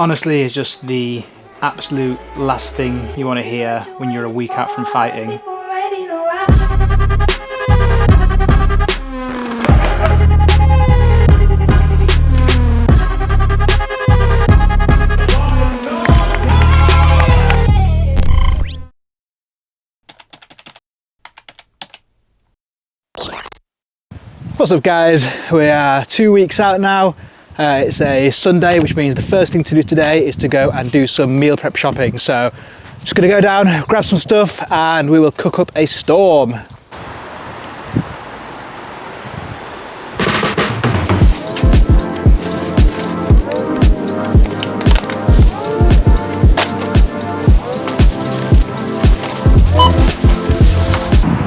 honestly is just the absolute last thing you want to hear when you're a week out from fighting. What's up guys, we are 2 weeks out now. It's a Sunday, which means the first thing to do today is to go and do some meal prep shopping. So just gonna go down, grab some stuff and we will cook up a storm.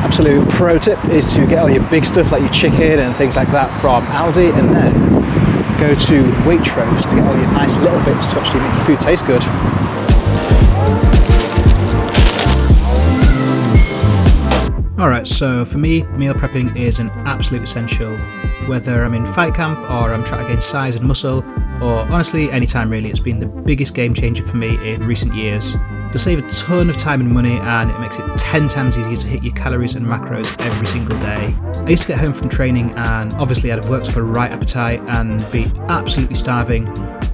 Absolute pro tip is to get all your big stuff like your chicken and things like that from Aldi, and then go to Waitrose to get all your nice little bits to actually make your food taste good. Alright, so for me, meal prepping is an absolute essential. Whether I'm in fight camp or I'm trying to gain size and muscle, or honestly anytime really, it's been the biggest game changer for me in recent years. You'll save a ton of time and money, and it makes it 10 times easier to hit your calories and macros every single day. I used to get home from training and obviously I'd have worked up a right appetite and be absolutely starving.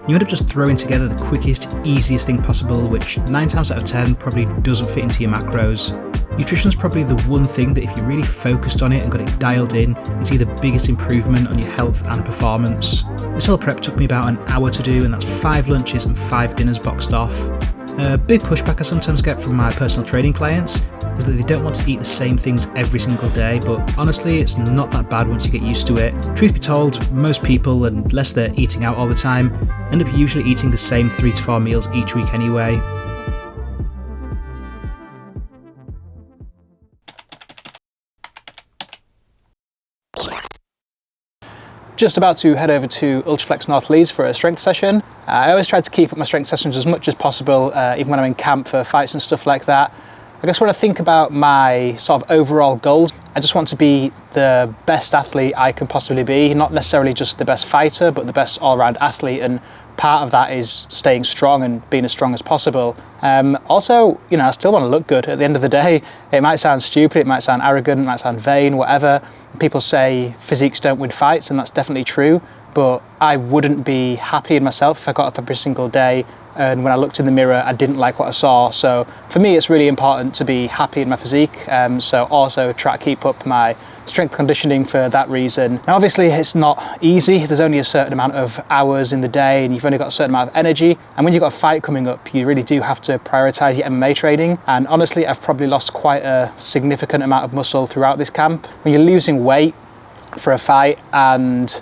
You end up just throwing together the quickest, easiest thing possible, which 9 times out of 10 probably doesn't fit into your macros. Nutrition's probably the one thing that if you really focused on it and got it dialed in, you see the biggest improvement on your health and performance. This whole prep took me about an hour to do, and that's 5 lunches and 5 dinners boxed off. A big pushback I sometimes get from my personal training clients is that they don't want to eat the same things every single day, but honestly it's not that bad once you get used to it. Truth be told, most people, unless they're eating out all the time, end up usually eating the same 3 to 4 meals each week anyway. Just about to head over to Ultraflex North Leeds for a strength session. I always try to keep up my strength sessions as much as possible, even when I'm in camp for fights and stuff like that. I guess when I think about my sort of overall goals, I just want to be the best athlete I can possibly be, not necessarily just the best fighter, but the best all-round athlete, and part of that is staying strong and being as strong as possible. Also, you know, I still want to look good. At the end of the day, it might sound stupid, it might sound arrogant, it might sound vain, whatever. People say physiques don't win fights, and that's definitely true, but I wouldn't be happy in myself if I got up every single day and when I looked in the mirror I didn't like what I saw. So for me it's really important to be happy in my physique, so also try to keep up my strength conditioning for that reason. Now obviously it's not easy, there's only a certain amount of hours in the day and you've only got a certain amount of energy, and when you've got a fight coming up you really do have to prioritise your MMA training, and honestly I've probably lost quite a significant amount of muscle throughout this camp. When you're losing weight for a fight and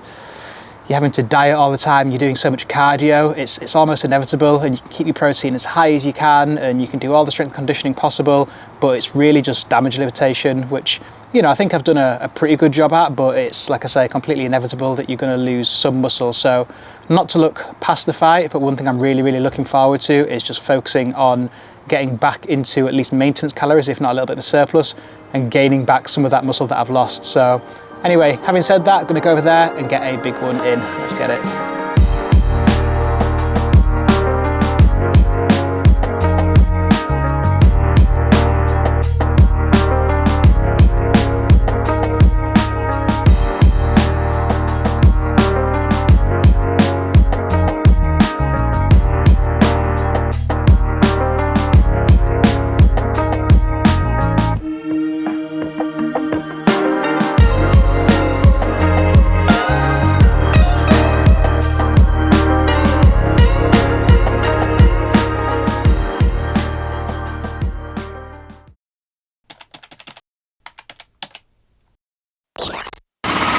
you're having to diet all the time, you're doing so much cardio, it's almost inevitable, and you can keep your protein as high as you can and you can do all the strength conditioning possible, but it's really just damage limitation, which, you know, I think I've done a pretty good job at, but it's, like I say, completely inevitable that you're going to lose some muscle. So not to look past the fight, but one thing I'm really looking forward to is just focusing on getting back into at least maintenance calories, if not a little bit of a surplus, and gaining back some of that muscle that I've lost. So anyway, having said that, I'm going to go over there and get a big one in. Let's get it.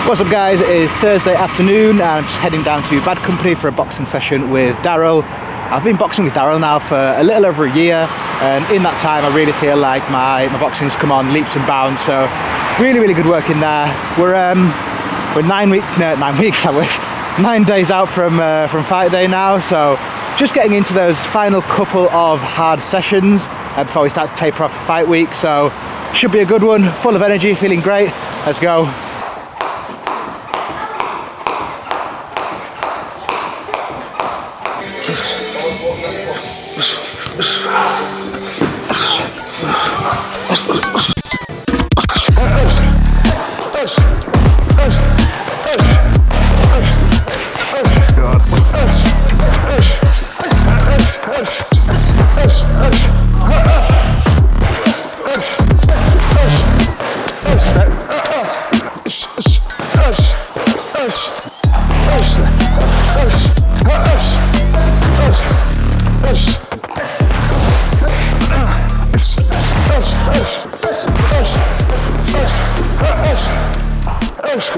What's up guys, it is Thursday afternoon and I'm just heading down to Bad Company for a boxing session with Daryl. I've been boxing with Daryl now for a little over a year, and in that time I really feel like my boxing's come on leaps and bounds, so really good work in there. We're 9 weeks, I wish, 9 days out from fight day now, so just getting into those final couple of hard sessions before we start to taper off fight week, so should be a good one, full of energy, feeling great. Let's go.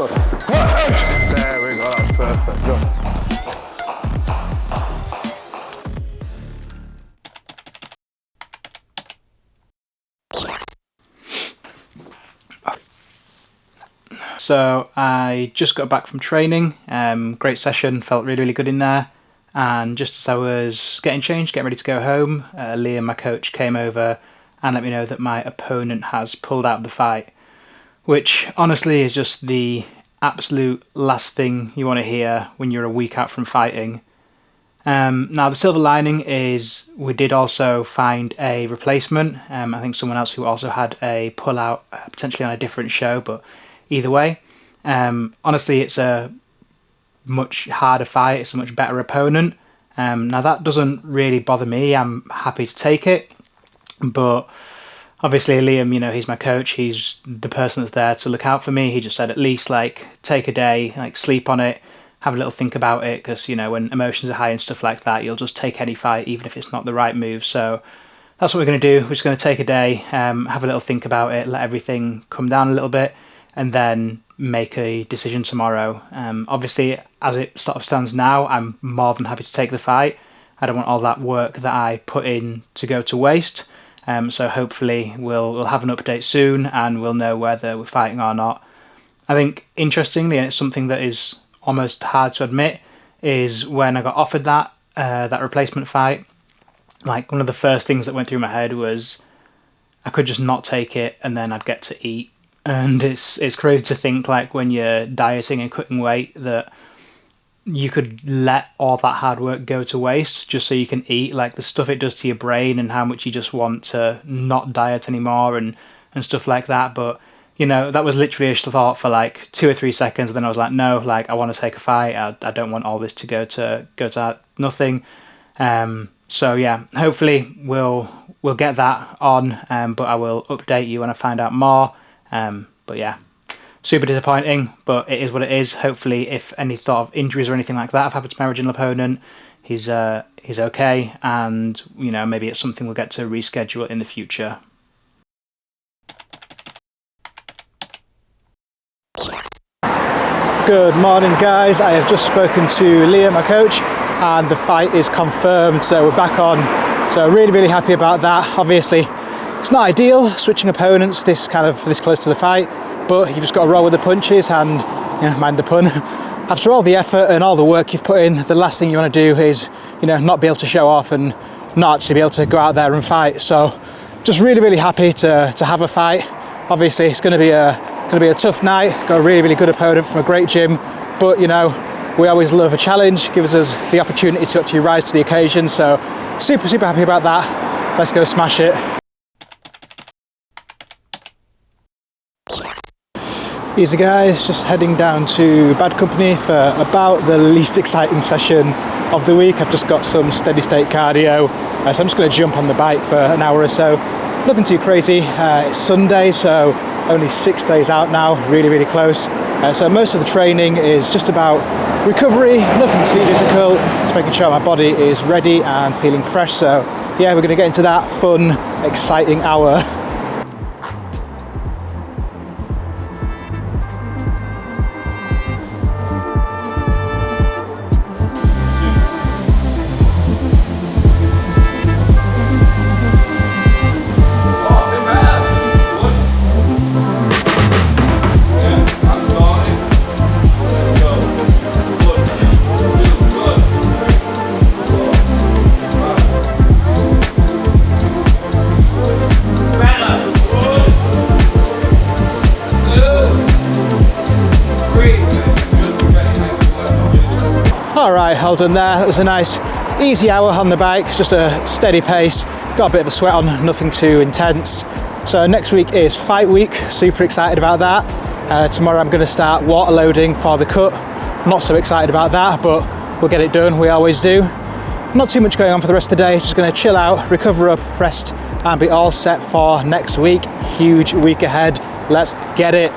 There we go, that's perfect. Go. So I just got back from training, great session, felt really, really good in there. And just as I was getting changed, getting ready to go home, Liam, my coach, came over and let me know that my opponent has pulled out of the fight, which honestly is just the absolute last thing you want to hear when you're a week out from fighting. Now the silver lining is we did also find a replacement. I think someone else who also had a pull-out, potentially on a different show, but either way, honestly it's a much harder fight, it's a much better opponent. Now that doesn't really bother me, I'm happy to take it, but obviously Liam, you know, he's my coach, he's the person that's there to look out for me. He just said at least like take a day, like sleep on it, have a little think about it, because you know when emotions are high and stuff like that, you'll just take any fight even if it's not the right move. So that's what we're going to do. We're just going to take a day, have a little think about it, let everything come down a little bit, and then make a decision tomorrow. Obviously, as it sort of stands now, I'm more than happy to take the fight. I don't want all that work that I put in to go to waste. So hopefully we'll have an update soon and we'll know whether we're fighting or not. I think interestingly, and it's something that is almost hard to admit, is when I got offered that replacement fight, like one of the first things that went through my head was I could just not take it and then I'd get to eat. And it's crazy to think, like, when you're dieting and cutting weight, that you could let all that hard work go to waste just so you can eat. Like the stuff it does to your brain and how much you just want to not diet anymore and stuff like that. But you know, that was literally a thought for like 2 or 3 seconds, and then I was like, no, like I want to take a fight. I don't want all this to go to nothing. So yeah, hopefully we'll get that on, but I will update you when I find out more. But yeah, super disappointing, but it is what it is. Hopefully, if any thought of injuries or anything like that have happened to my original opponent, he's okay, and you know, maybe it's something we'll get to reschedule in the future. Good morning, guys. I have just spoken to Liam, my coach, and the fight is confirmed, so we're back on. So really, really happy about that. Obviously, it's not ideal switching opponents this close to the fight, but you've just got to roll with the punches and, you know, mind the pun. After all the effort and all the work you've put in, the last thing you want to do is, you know, not be able to show off and not actually be able to go out there and fight. So just really, really happy to have a fight. Obviously, it's going to be a tough night. Got a really, really good opponent from a great gym, but you know, we always love a challenge. Gives us the opportunity to actually rise to the occasion. So super, super happy about that. Let's go smash it. Easy guys, just heading down to Bad Company for about the least exciting session of the week. I've just got some steady state cardio, so I'm just going to jump on the bike for an hour or so. Nothing too crazy. It's Sunday, so only 6 days out now, really, really close. So most of the training is just about recovery, nothing too difficult, just making sure my body is ready and feeling fresh. So yeah, we're going to get into that fun, exciting hour. All right, well done there. That was a nice easy hour on the bike, just a steady pace, got a bit of a sweat on, nothing too intense. So next week is fight week, super excited about that. Tomorrow I'm going to start water loading for the cut. Not so excited about that, but we'll get it done, we always do. Not too much going on for the rest of the day, just going to chill out, recover up, rest, and be all set for next week. Huge week ahead, let's get it.